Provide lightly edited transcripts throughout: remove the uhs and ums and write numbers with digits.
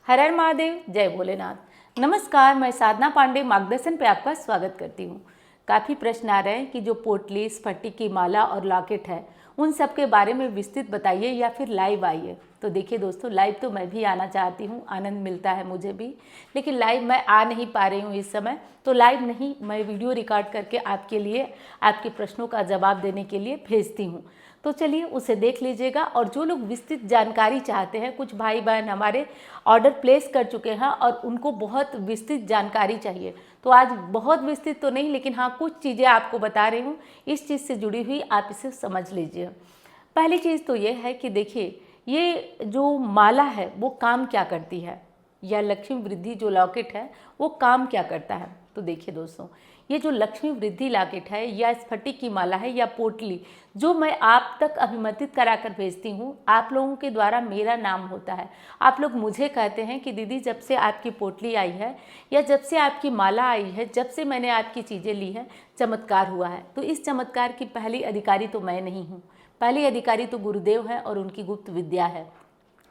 हर हर महादेव, जय भोलेनाथ। नमस्कार, मैं साधना पांडे मार्गदर्शन पे आपका स्वागत करती हूँ। काफ़ी प्रश्न आ रहे हैं कि जो पोटली, स्फटिक की माला और लॉकेट है उन सब के बारे में विस्तृत बताइए या फिर लाइव आइए। तो देखिए दोस्तों, लाइव तो मैं भी आना चाहती हूँ, आनंद मिलता है मुझे भी, लेकिन लाइव मैं आ नहीं पा रही हूँ इस समय। तो लाइव नहीं, मैं वीडियो रिकॉर्ड करके आपके लिए आपके प्रश्नों का जवाब देने के लिए भेजती हूँ। तो चलिए उसे देख लीजिएगा। और जो लोग विस्तृत जानकारी चाहते हैं, कुछ भाई बहन हमारे ऑर्डर प्लेस कर चुके हैं और उनको बहुत विस्तृत जानकारी चाहिए, तो आज बहुत विस्तृत तो नहीं, लेकिन हाँ कुछ चीज़ें आपको बता रही हूँ, इस चीज़ से जुड़ी हुई आप इसे समझ लीजिए। पहली चीज़ तो ये है कि देखिए, ये जो माला है वो काम क्या करती है, या लक्ष्मी वृद्धि जो लॉकेट है वो काम क्या करता है। तो देखिए दोस्तों, ये जो लक्ष्मी वृद्धि लॉकेट है या स्फटिक की माला है या पोटली जो मैं आप तक अभिमंत्रित कराकर भेजती हूँ, आप लोगों के द्वारा मेरा नाम होता है। आप लोग मुझे कहते हैं कि दीदी जब से आपकी पोटली आई है या जब से आपकी माला आई है, जब से मैंने आपकी चीज़ें ली हैं, चमत्कार हुआ है। तो इस चमत्कार की पहली अधिकारी तो मैं नहीं हूँ, पहली अधिकारी तो गुरुदेव है और उनकी गुप्त विद्या है।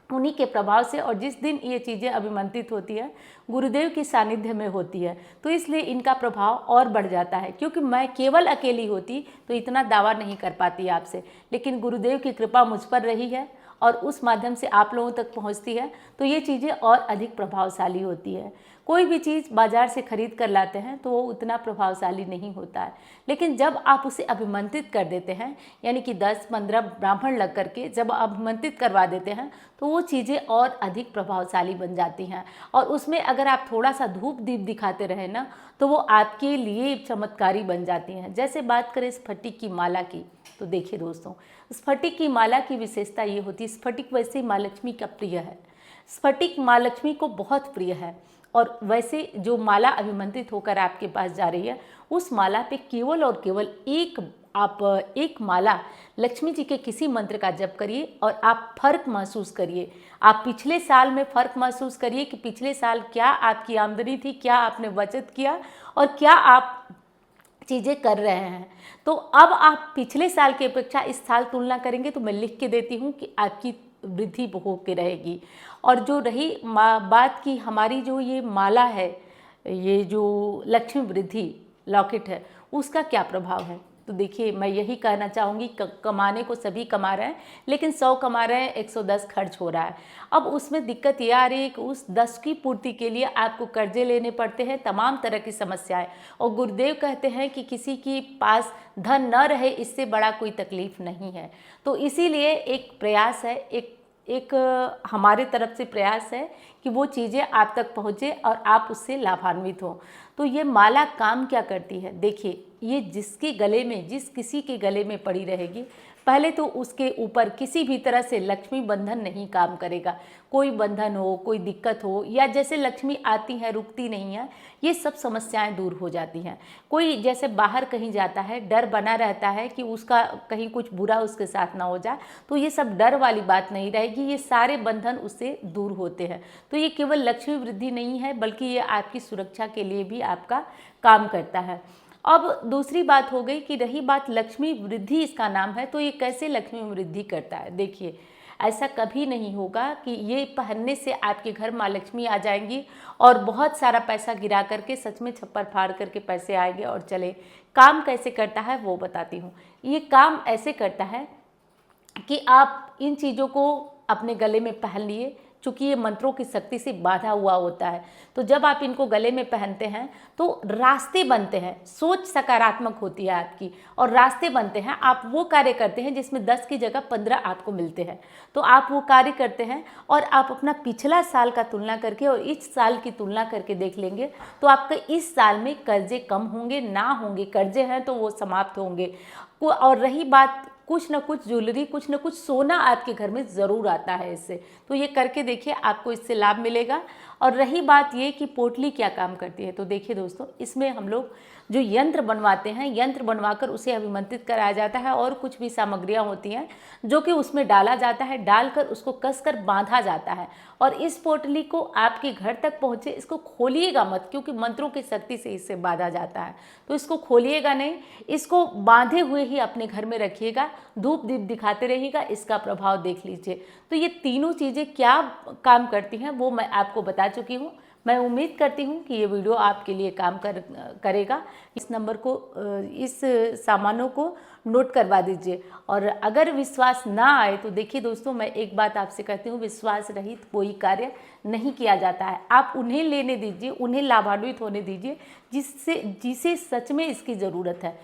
उन्हीं के प्रभाव से, और जिस दिन ये चीज़ें अभिमंत्रित होती है गुरुदेव की सानिध्य में होती है, तो इसलिए इनका प्रभाव और बढ़ जाता है। क्योंकि मैं केवल अकेली होती तो इतना दावा नहीं कर पाती आपसे, लेकिन गुरुदेव की कृपा मुझ पर रही है और उस माध्यम से आप लोगों तक पहुंचती है, तो ये चीज़ें और अधिक प्रभावशाली होती है। कोई भी चीज़ बाजार से खरीद कर लाते हैं तो वो उतना प्रभावशाली नहीं होता है, लेकिन जब आप उसे अभिमंत्रित कर देते हैं, यानी कि 10-15 ब्राह्मण लग करके जब अभिमंत्रित करवा देते हैं, तो वो चीज़ें और अधिक प्रभावशाली बन जाती हैं। और उसमें अगर आप थोड़ा सा धूप दीप दिखाते रहे ना, तो वो आपके लिए चमत्कारी बन जाती हैं। जैसे बात करें स्फटिक की माला की, तो देखिए दोस्तों, स्फटिक की माला की विशेषता ये होती है, स्फटिक वैसे माँ लक्ष्मी का प्रिय है, स्फटिक माँ लक्ष्मी को बहुत प्रिय है। और वैसे जो माला अभिमंत्रित होकर आपके पास जा रही है, उस माला पे केवल और केवल एक माला लक्ष्मी जी के किसी मंत्र का जप करिए और आप फर्क महसूस करिए। आप पिछले साल में फर्क महसूस करिए कि पिछले साल क्या आपकी आमदनी थी, क्या आपने बचत किया और क्या आप चीज़ें कर रहे हैं। तो अब आप पिछले साल की अपेक्षा इस साल तुलना करेंगे तो मैं लिख के देती हूँ कि आपकी वृद्धि हो के रहेगी। और जो रही बात की हमारी जो ये माला है, ये जो लक्ष्मी वृद्धि लॉकेट है, उसका क्या प्रभाव है। तो देखिए, मैं यही कहना चाहूँगी, कमाने को सभी कमा रहे हैं, लेकिन 100 कमा रहे हैं, 110 खर्च हो रहा है। अब उसमें दिक्कत यह आ रही है कि उस 10 की पूर्ति के लिए आपको कर्जे लेने पड़ते हैं, तमाम तरह की समस्याएं। और गुरुदेव कहते हैं कि किसी के पास धन न रहे, इससे बड़ा कोई तकलीफ नहीं है। तो इसीलिए एक प्रयास है, एक हमारे तरफ से प्रयास है कि वो चीज़ें आप तक पहुँचे और आप उससे लाभान्वित हो। तो ये माला काम क्या करती है, देखिए, ये जिसके गले में, जिस किसी के गले में पड़ी रहेगी, पहले तो उसके ऊपर किसी भी तरह से लक्ष्मी बंधन नहीं काम करेगा। कोई बंधन हो, कोई दिक्कत हो, या जैसे लक्ष्मी आती है रुकती नहीं है, ये सब समस्याएं दूर हो जाती हैं। कोई जैसे बाहर कहीं जाता है, डर बना रहता है कि उसका कहीं कुछ बुरा उसके साथ ना हो जाए, तो ये सब डर वाली बात नहीं रहेगी, ये सारे बंधन उससे दूर होते हैं। तो ये केवल लक्ष्मी वृद्धि नहीं है, बल्कि ये आपकी सुरक्षा के लिए भी आपका काम करता है। अब दूसरी बात हो गई कि रही बात लक्ष्मी वृद्धि इसका नाम है, तो ये कैसे लक्ष्मी वृद्धि करता है। देखिए, ऐसा कभी नहीं होगा कि ये पहनने से आपके घर माँ लक्ष्मी आ जाएंगी और बहुत सारा पैसा गिरा करके सच में छप्पर फाड़ करके पैसे आएंगे और चले। काम कैसे करता है वो बताती हूँ। ये काम ऐसे करता है कि आप इन चीज़ों को अपने गले में पहन लिए, चूँकि ये मंत्रों की शक्ति से बांधा हुआ होता है, तो जब आप इनको गले में पहनते हैं तो रास्ते बनते हैं, सोच सकारात्मक होती है आपकी और रास्ते बनते हैं। आप वो कार्य करते हैं जिसमें 10 की जगह 15 आपको मिलते हैं, तो आप वो कार्य करते हैं और आप अपना पिछला साल का तुलना करके और इस साल की तुलना करके देख लेंगे, तो आपके इस साल में कर्जे कम होंगे, ना होंगे, कर्जे हैं तो वो समाप्त होंगे। और रही बात, कुछ ना कुछ ज्वेलरी, कुछ ना कुछ सोना आपके घर में ज़रूर आता है इससे, तो ये करके देखिए, आपको इससे लाभ मिलेगा। और रही बात ये कि पोटली क्या काम करती है, तो देखिए दोस्तों, इसमें हम लोग जो यंत्र बनवाते हैं, यंत्र बनवाकर उसे अभिमंत्रित कराया जाता है और कुछ भी सामग्रियां होती हैं जो कि उसमें डाला जाता है, डालकर उसको कसकर बांधा जाता है। और इस पोटली को आपके घर तक पहुँचे, इसको खोलिएगा मत, क्योंकि मंत्रों की शक्ति से इससे बांधा जाता है, तो इसको खोलिएगा नहीं, इसको बांधे हुए ही अपने घर में रखिएगा। धूप दीप दिखाते रहिएगा, इसका प्रभाव देख लीजिए। तो ये तीनों चीज़ें क्या काम करती हैं वो मैं आपको बता चुकी हूँ। मैं उम्मीद करती हूँ कि ये वीडियो आपके लिए काम करेगा। इस नंबर को, इस सामानों को नोट करवा दीजिए। और अगर विश्वास ना आए तो देखिए दोस्तों, मैं एक बात आपसे कहती हूँ, विश्वास रहित कोई कार्य नहीं किया जाता है। आप उन्हें लेने दीजिए, उन्हें लाभान्वित होने दीजिए जिसे सच में इसकी ज़रूरत है।